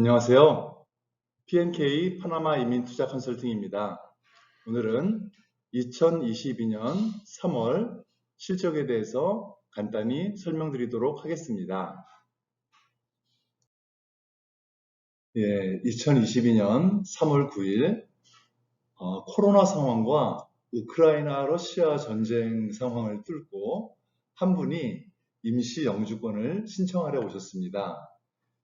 안녕하세요. PNK 파나마 이민 투자 컨설팅입니다. 오늘은 2022년 3월 실적에 대해서 간단히 설명드리도록 하겠습니다. 2022년 3월 9일 코로나 상황과 우크라이나 러시아 전쟁 상황을 뚫고 한 분이 임시 영주권을 신청하러 오셨습니다.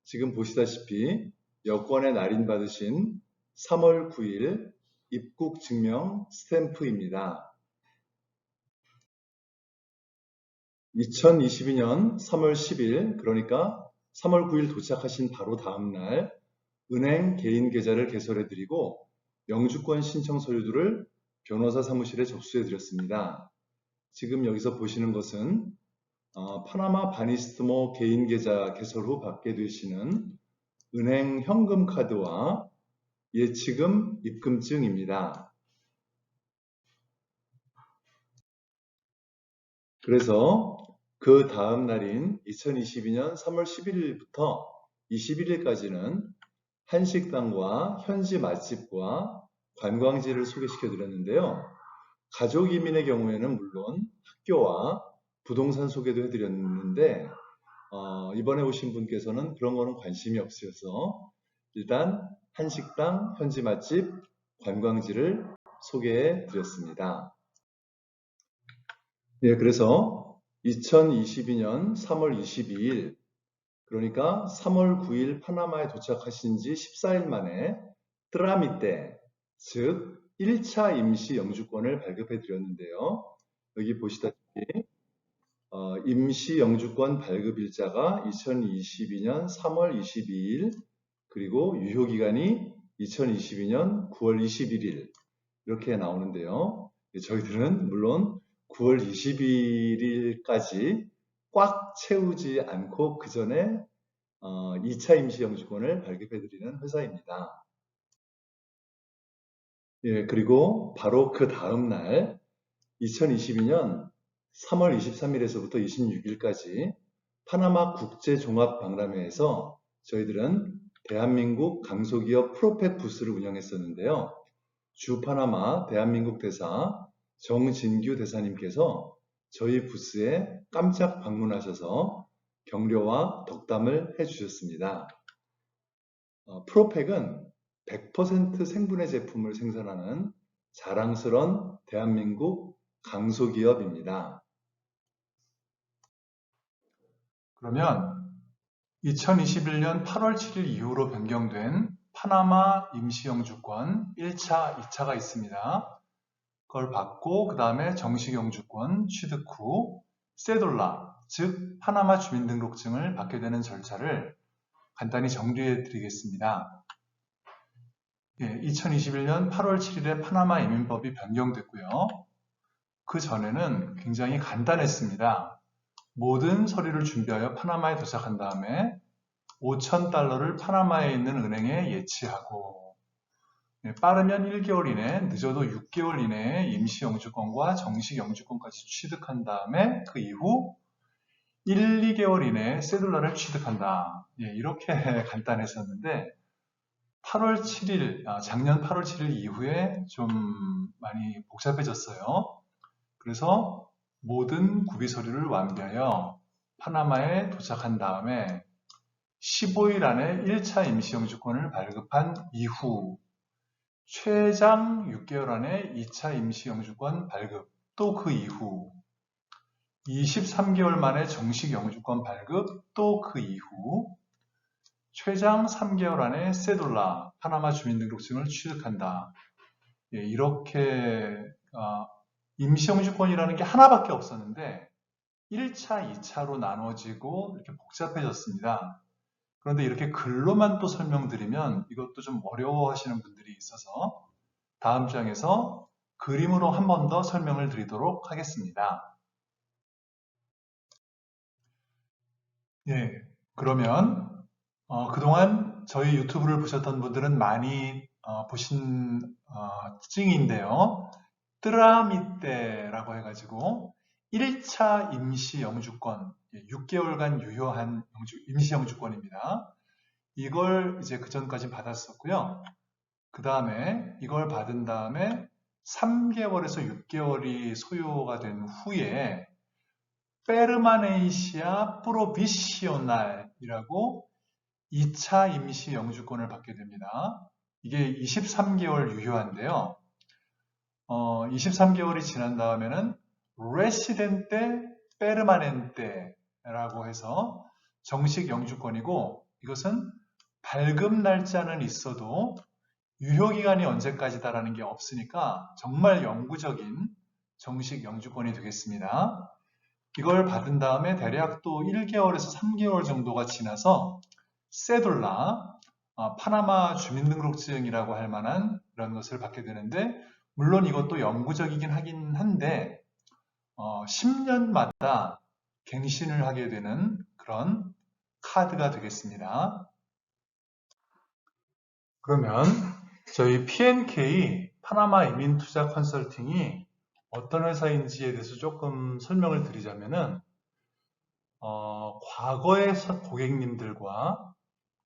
지금 보시다시피 여권에 날인받으신 3월 9일 입국 증명 스탬프입니다. 2022년 3월 10일, 그러니까 3월 9일 도착하신 바로 다음 날 은행 개인 계좌를 개설해 드리고 영주권 신청 서류들을 변호사 사무실에 접수해 드렸습니다. 지금 여기서 보시는 것은 파나마 바니스트모 개인 계좌 개설 후 받게 되시는 은행 현금 카드와 예치금 입금증입니다. 그래서 그 다음 날인 2022년 3월 11일부터 21일까지는 한식당과 현지 맛집과 관광지를 소개시켜 드렸는데요. 가족 이민의 경우에는 물론 학교와 부동산 소개도 해드렸는데 이번에 오신 분께서는 그런 거는 관심이 없으셔서 일단 한식당, 현지 맛집, 관광지를 소개해 드렸습니다. 그래서 2022년 3월 22일, 그러니까 3월 9일 파나마에 도착하신 지 14일 만에 트라미떼, 즉 1차 임시 영주권을 발급해 드렸는데요. 여기 보시다시피 임시 영주권 발급 일자가 2022년 3월 22일, 그리고 유효기간이 2022년 9월 21일 이렇게 나오는데요. 저희들은 물론 9월 21일까지 꽉 채우지 않고 그 전에 2차 임시 영주권을 발급해드리는 회사입니다. 그리고 바로 그 다음 날 2022년 3월 23일에서부터 26일까지 파나마 국제종합박람회에서 저희들은 대한민국 강소기업 프로펙 부스를 운영했었는데요. 주 파나마 대한민국 대사 정진규 대사님께서 저희 부스에 깜짝 방문하셔서 격려와 덕담을 해주셨습니다. 프로펙은 100% 생분해 제품을 생산하는 자랑스러운 대한민국 강소기업입니다. 그러면 2021년 8월 7일 이후로 변경된 파나마 임시영주권 1차, 2차가 있습니다. 그걸 받고 그 다음에 정식 영주권 취득 후 세돌라, 즉 파나마 주민등록증을 받게 되는 절차를 간단히 정리해 드리겠습니다. 2021년 8월 7일에 파나마 이민법이 변경됐고요. 그 전에는 굉장히 간단했습니다. 모든 서류를 준비하여 파나마에 도착한 다음에 $5,000를 파나마에 있는 은행에 예치하고 빠르면 1개월 이내, 늦어도 6개월 이내에 임시 영주권과 정식 영주권까지 취득한 다음에 그 이후 1, 2개월 이내에 세돌라를 취득한다. 이렇게 간단했었는데 8월 7일, 작년 8월 7일 이후에 좀 많이 복잡해졌어요. 그래서 모든 구비 서류를 완비하여 파나마에 도착한 다음에 15일 안에 1차 임시영주권을 발급한 이후 최장 6개월 안에 2차 임시영주권 발급, 또 그 이후 23개월 만에 정식 영주권 발급, 또 그 이후 최장 3개월 안에 세돌라, 파나마 주민등록증을 취득한다. 이렇게 임시영주권이라는 게 하나밖에 없었는데 1차, 2차로 나눠지고 이렇게 복잡해졌습니다. 그런데 이렇게 글로만 또 설명드리면 이것도 좀 어려워하시는 분들이 있어서 다음 장에서 그림으로 한 번 더 설명을 드리도록 하겠습니다. 그러면 그동안 저희 유튜브를 보셨던 분들은 많이 보신 증인데요. 뜨라미떼라고 해가지고 1차 임시 영주권, 6개월간 유효한 임시 영주권입니다. 이걸 이제 그 전까지 받았었고요. 그 다음에 이걸 받은 다음에 3개월에서 6개월이 소요가 된 후에 페르마네이시아 프로비시오날이라고 2차 임시 영주권을 받게 됩니다. 이게 23개월 유효한데요. 23개월이 지난 다음에는 레시덴테 페르마넨테라고 해서 정식 영주권이고, 이것은 발급 날짜는 있어도 유효기간이 언제까지다라는 게 없으니까 정말 영구적인 정식 영주권이 되겠습니다. 이걸 받은 다음에 대략 또 1개월에서 3개월 정도가 지나서 세돌라, 파나마 주민등록증이라고 할 만한 그런 것을 받게 되는데, 물론 이것도 영구적이긴 하긴 한데 10년마다 갱신을 하게 되는 그런 카드가 되겠습니다. 그러면 저희 P&K 파나마 이민투자 컨설팅이 어떤 회사인지에 대해서 조금 설명을 드리자면은 과거의 고객님들과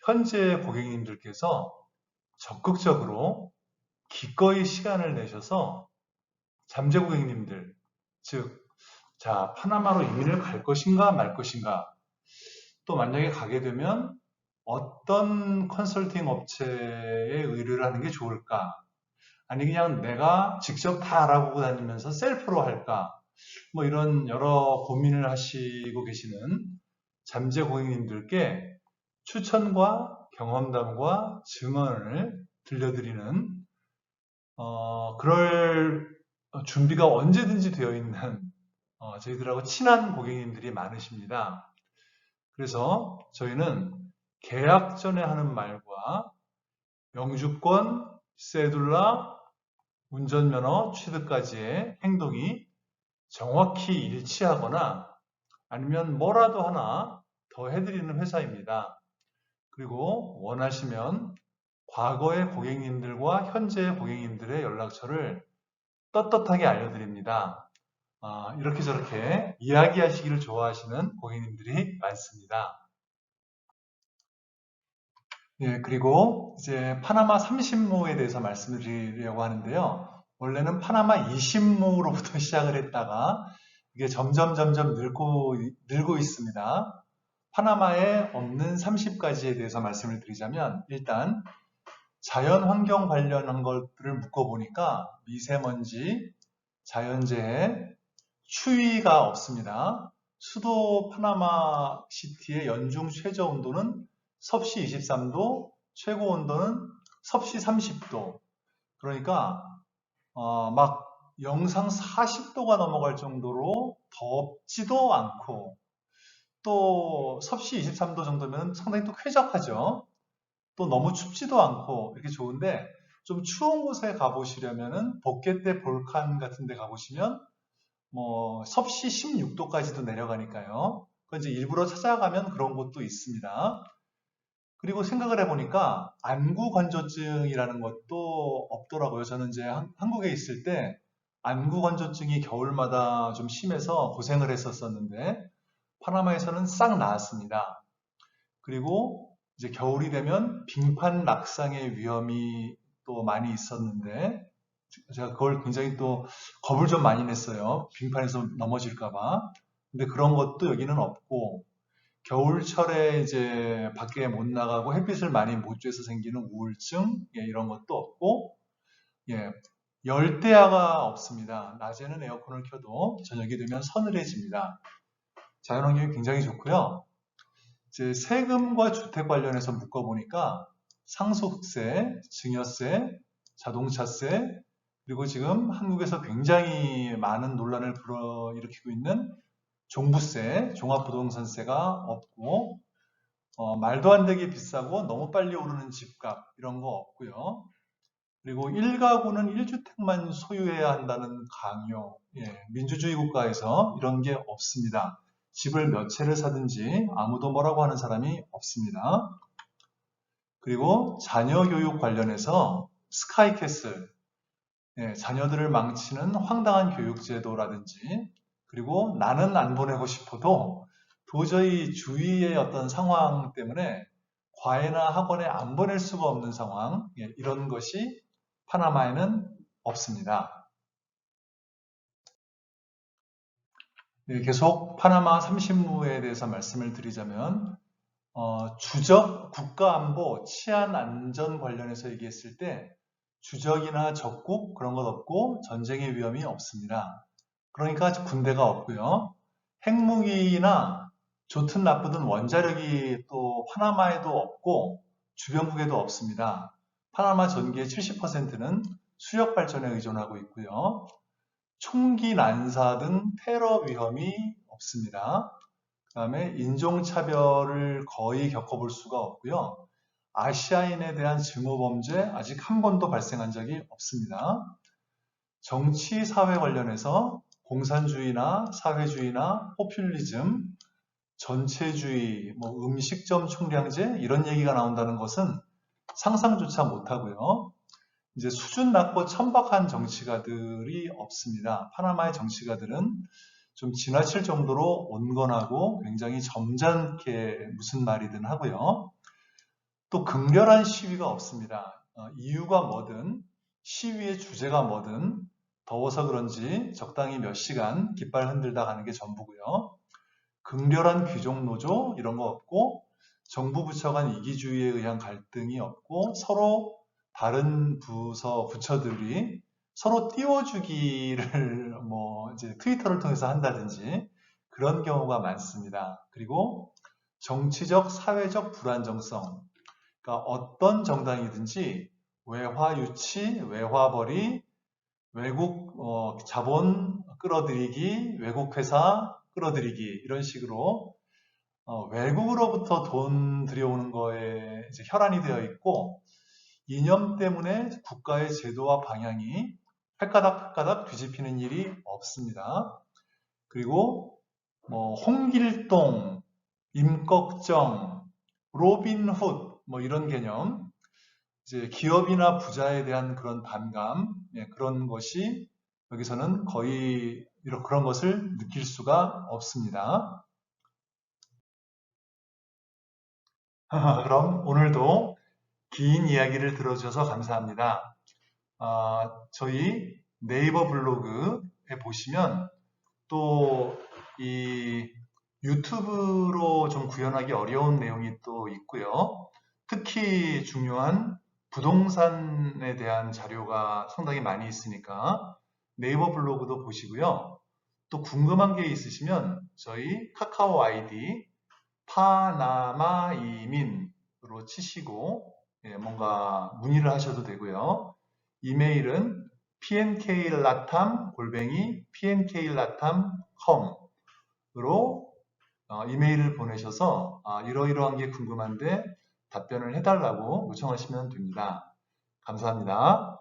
현재 고객님들께서 적극적으로 기꺼이 시간을 내셔서 잠재 고객님들, 즉, 자, 파나마로 이민을 갈 것인가 말 것인가, 또 만약에 가게 되면 어떤 컨설팅 업체에 의뢰를 하는 게 좋을까, 아니 그냥 내가 직접 다 알아보고 다니면서 셀프로 할까, 뭐 이런 여러 고민을 하시고 계시는 잠재 고객님들께 추천과 경험담과 증언을 들려드리는 그럴 준비가 언제든지 되어 있는 저희들하고 친한 고객님들이 많으십니다. 그래서 저희는 계약 전에 하는 말과 영주권, 세둘라, 운전면허 취득까지의 행동이 정확히 일치하거나 아니면 뭐라도 하나 더 해드리는 회사입니다. 그리고 원하시면 과거의 고객님들과 현재의 고객님들의 연락처를 떳떳하게 알려드립니다. 이렇게 저렇게 이야기하시기를 좋아하시는 고객님들이 많습니다. 예, 그리고 이제 파나마 30무에 대해서 말씀드리려고 하는데요. 원래는 파나마 20무로부터 시작을 했다가 이게 점점 늘고 있습니다. 파나마에 없는 30가지에 대해서 말씀을 드리자면, 일단 자연환경 관련한 것들을 묶어보니까 미세먼지, 자연재해, 추위가 없습니다. 수도 파나마 시티의 연중 최저 온도는 섭씨 23도, 최고 온도는 섭씨 30도. 그러니까 막 영상 40도가 넘어갈 정도로 덥지도 않고, 또 섭씨 23도 정도면 상당히 또 쾌적하죠. 또 너무 춥지도 않고 이렇게 좋은데, 좀 추운 곳에 가보시려면은 보케테 볼칸 같은 데 가보시면 뭐 섭씨 16도까지도 내려가니까요. 그 이제 일부러 찾아가면 그런 곳도 있습니다. 그리고 생각을 해보니까 안구 건조증이라는 것도 없더라고요. 저는 이제 한국에 있을 때 안구 건조증이 겨울마다 좀 심해서 고생을 했었는데 파나마에서는 싹 나았습니다. 그리고 이제 겨울이 되면 빙판 낙상의 위험이 또 많이 있었는데, 제가 그걸 굉장히 또 겁을 좀 많이 냈어요. 빙판에서 넘어질까봐. 근데 그런 것도 여기는 없고, 겨울철에 이제 밖에 못 나가고 햇빛을 많이 못 쬐서 생기는 우울증, 이런 것도 없고, 예, 열대야가 없습니다. 낮에는 에어컨을 켜도 저녁이 되면 서늘해집니다. 자연환경이 굉장히 좋고요. 이제 세금과 주택 관련해서 묶어보니까 상속세, 증여세, 자동차세, 그리고 지금 한국에서 굉장히 많은 논란을 불어일으키고 있는 종부세, 종합부동산세가 없고, 말도 안 되게 비싸고 너무 빨리 오르는 집값 이런 거 없고요. 그리고 1가구는 1주택만 소유해야 한다는 강요, 민주주의 국가에서 이런 게 없습니다. 집을 몇 채를 사든지 아무도 뭐라고 하는 사람이 없습니다. 그리고 자녀 교육 관련해서 스카이캐슬, 자녀들을 망치는 황당한 교육제도라든지, 그리고 나는 안 보내고 싶어도 도저히 주위의 어떤 상황 때문에 과외나 학원에 안 보낼 수가 없는 상황, 이런 것이 파나마에는 없습니다. 계속 파나마 30무에 대해서 말씀을 드리자면 주적, 국가안보, 치안 안전 관련해서 얘기했을 때 주적이나 적국 그런 것 없고 전쟁의 위험이 없습니다. 그러니까 군대가 없고요. 핵무기나 좋든 나쁘든 원자력이 또 파나마에도 없고 주변국에도 없습니다. 파나마 전기의 70%는 수력 발전에 의존하고 있고요. 총기 난사 등 테러 위험이 없습니다. 그 다음에 인종차별을 거의 겪어볼 수가 없고요. 아시아인에 대한 증오범죄 아직 한 번도 발생한 적이 없습니다. 정치, 사회 관련해서 공산주의나 사회주의나 포퓰리즘, 전체주의, 음식점 총량제 이런 얘기가 나온다는 것은 상상조차 못하고요. 이제 수준 낮고 천박한 정치가들이 없습니다. 파나마의 정치가들은 좀 지나칠 정도로 온건하고 굉장히 점잖게 무슨 말이든 하고요. 또 극렬한 시위가 없습니다. 이유가 뭐든 시위의 주제가 뭐든 더워서 그런지 적당히 몇 시간 깃발 흔들다 가는 게 전부고요. 극렬한 귀족 노조 이런 거 없고 정부 부처 간 이기주의에 의한 갈등이 없고 서로 다른 부처들이 서로 띄워주기를 이제 트위터를 통해서 한다든지 그런 경우가 많습니다. 그리고 정치적, 사회적 불안정성. 그러니까 어떤 정당이든지 외화 유치, 외화벌이, 외국 자본 끌어들이기, 외국 회사 끌어들이기 이런 식으로 외국으로부터 돈 들여오는 거에 이제 혈안이 되어 있고 이념 때문에 국가의 제도와 방향이 획가닥 뒤집히는 일이 없습니다. 그리고 홍길동, 임꺽정, 로빈훗 이런 개념, 이제 기업이나 부자에 대한 그런 반감, 그런 것이 여기서는 거의 그런 것을 느낄 수가 없습니다. 그럼 오늘도 긴 이야기를 들어주셔서 감사합니다. 저희 네이버 블로그에 보시면 또 이 유튜브로 좀 구현하기 어려운 내용이 또 있고요. 특히 중요한 부동산에 대한 자료가 상당히 많이 있으니까 네이버 블로그도 보시고요. 또 궁금한 게 있으시면 저희 카카오 아이디 파나마 이민으로 치시고 뭔가 문의를 하셔도 되고요. 이메일은 pnklatam@pnklatam.com으로 이메일을 보내셔서 이러이러한 게 궁금한데 답변을 해달라고 요청하시면 됩니다. 감사합니다.